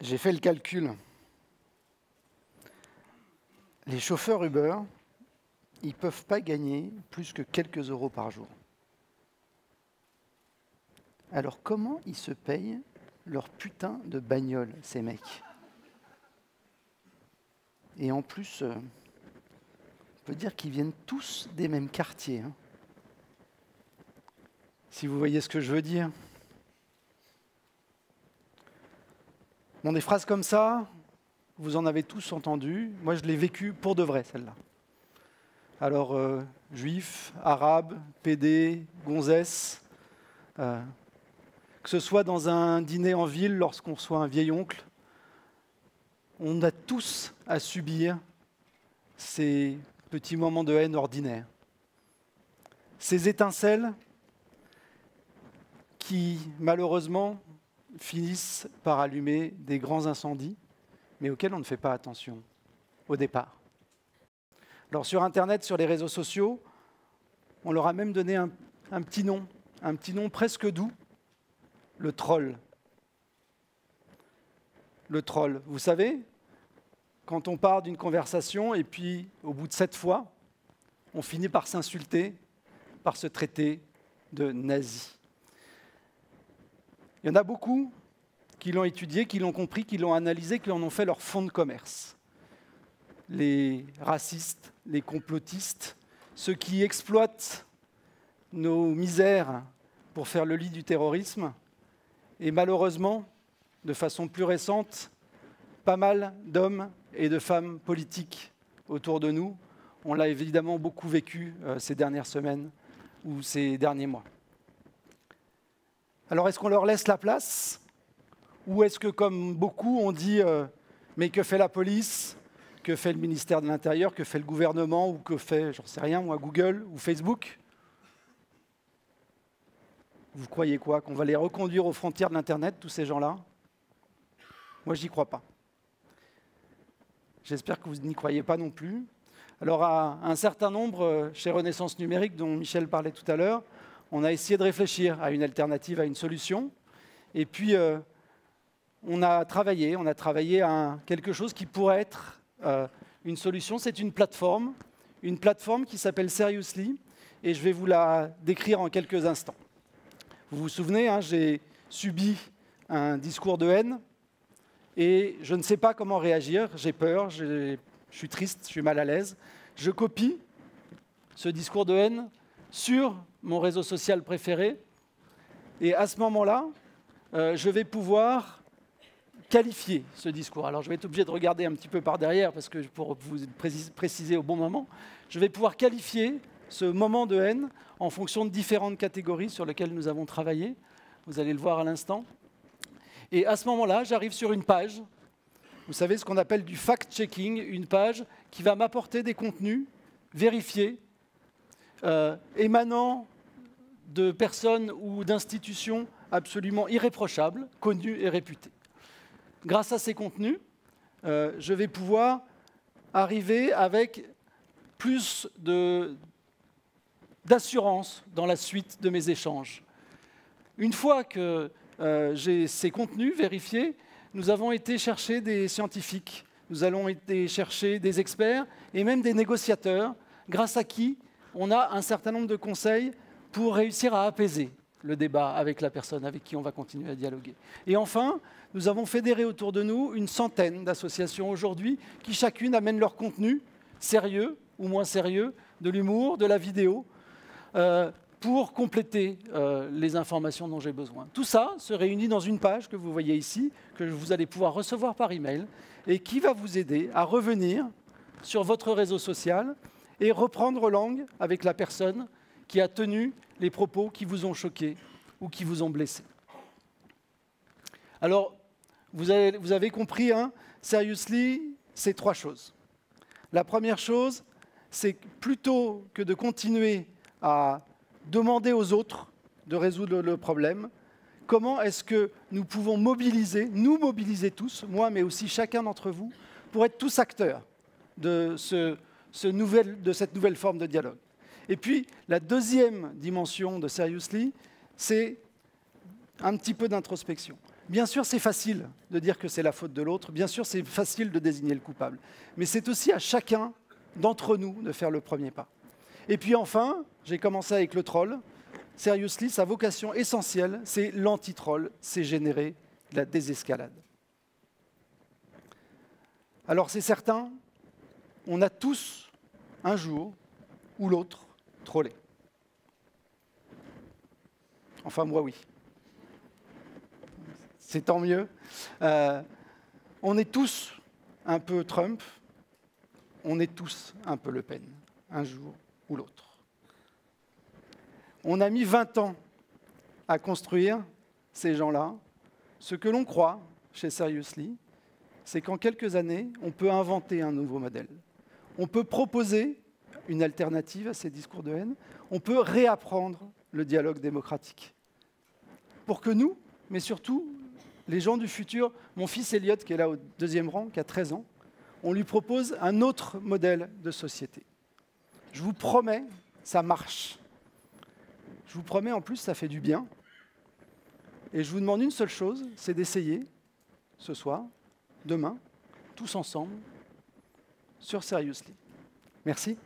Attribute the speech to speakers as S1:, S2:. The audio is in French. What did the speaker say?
S1: J'ai fait le calcul. Les chauffeurs Uber, ils ne peuvent pas gagner plus que quelques euros par jour. Alors comment ils se payent leur putain de bagnole, ces mecs? Et en plus, on peut dire qu'ils viennent tous des mêmes quartiers. Hein. Si vous voyez ce que je veux dire. Bon, des phrases comme ça, vous en avez tous entendu. Moi, je l'ai vécu pour de vrai, celle-là. Alors, juifs, arabes, PD, gonzesses, que ce soit dans un dîner en ville, lorsqu'on reçoit un vieil oncle, on a tous à subir ces petits moments de haine ordinaires. Ces étincelles qui, malheureusement, finissent par allumer des grands incendies, mais auxquels on ne fait pas attention au départ. Alors sur Internet, sur les réseaux sociaux, on leur a même donné un petit nom presque doux, le troll. Le troll, vous savez, quand on part d'une conversation et puis au bout de 7 fois, on finit par s'insulter, par se traiter de nazi. Il y en a beaucoup qui l'ont étudié, qui l'ont compris, qui l'ont analysé, qui en ont fait leur fonds de commerce. Les racistes, les complotistes, ceux qui exploitent nos misères pour faire le lit du terrorisme, et malheureusement, de façon plus récente, pas mal d'hommes et de femmes politiques autour de nous. On l'a évidemment beaucoup vécu ces dernières semaines ou ces derniers mois. Alors, est-ce qu'on leur laisse la place? Ou est-ce que, comme beaucoup, on dit mais que fait la police? Que fait le ministère de l'Intérieur? Que fait le gouvernement? Ou que fait, j'en sais rien, moi, Google ou Facebook? Vous croyez quoi? Qu'on va les reconduire aux frontières de l'Internet, tous ces gens-là? Moi, j'y crois pas. J'espère que vous n'y croyez pas non plus. Alors, à un certain nombre, chez Renaissance Numérique, dont Michel parlait tout à l'heure, on a essayé de réfléchir à une alternative, à une solution. Et puis, on a travaillé à quelque chose qui pourrait être une solution. C'est une plateforme qui s'appelle Seriously, et je vais vous la décrire en quelques instants. Vous vous souvenez, hein, j'ai subi un discours de haine, et je ne sais pas comment réagir, j'ai peur, je suis triste, je suis mal à l'aise. Je copie ce discours de haine sur mon réseau social préféré, et à ce moment-là, je vais pouvoir qualifier ce discours. Alors je vais être obligé de regarder un petit peu par derrière, parce que pour vous préciser au bon moment, je vais pouvoir qualifier ce moment de haine en fonction de différentes catégories sur lesquelles nous avons travaillé. Vous allez le voir à l'instant. Et à ce moment-là, j'arrive sur une page, vous savez, ce qu'on appelle du fact-checking, une page qui va m'apporter des contenus vérifiés, émanant de personnes ou d'institutions absolument irréprochables, connues et réputées. Grâce à ces contenus, je vais pouvoir arriver avec plus d'assurance dans la suite de mes échanges. Une fois que j'ai ces contenus vérifiés, nous avons été chercher des scientifiques, nous allons été chercher des experts et même des négociateurs, grâce à qui on a un certain nombre de conseils pour réussir à apaiser le débat avec la personne avec qui on va continuer à dialoguer. Et enfin, nous avons fédéré autour de nous une centaine d'associations aujourd'hui qui chacune amènent leur contenu, sérieux ou moins sérieux, de l'humour, de la vidéo, pour compléter les informations dont j'ai besoin. Tout ça se réunit dans une page que vous voyez ici, que vous allez pouvoir recevoir par email, et qui va vous aider à revenir sur votre réseau social et reprendre langue avec la personne qui a tenu les propos qui vous ont choqué ou qui vous ont blessé. Alors, vous avez compris, hein, Seriously, c'est 3 choses. La première chose, c'est que plutôt que de continuer à demander aux autres de résoudre le problème, comment est-ce que nous pouvons nous mobiliser tous, moi mais aussi chacun d'entre vous, pour être tous acteurs de cette nouvelle forme de dialogue. Et puis, la deuxième dimension de Seriously, c'est un petit peu d'introspection. Bien sûr, c'est facile de dire que c'est la faute de l'autre. Bien sûr, c'est facile de désigner le coupable. Mais c'est aussi à chacun d'entre nous de faire le premier pas. Et puis enfin, j'ai commencé avec le troll. Seriously, sa vocation essentielle, c'est l'anti-troll, c'est générer de la désescalade. Alors c'est certain, on a tous, un jour ou l'autre, trollé. Enfin, moi, oui. C'est tant mieux. On est tous un peu Trump, on est tous un peu Le Pen, un jour ou l'autre. On a mis 20 ans à construire ces gens-là. Ce que l'on croit chez Seriously, c'est qu'en quelques années, on peut inventer un nouveau modèle. On peut proposer une alternative à ces discours de haine. On peut réapprendre le dialogue démocratique. Pour que nous, mais surtout les gens du futur, mon fils Elliot, qui est là au 2e rang, qui a 13 ans, on lui propose un autre modèle de société. Je vous promets, ça marche. Je vous promets, en plus, ça fait du bien. Et je vous demande une seule chose, c'est d'essayer, ce soir, demain, tous ensemble, sur Seriously. Merci.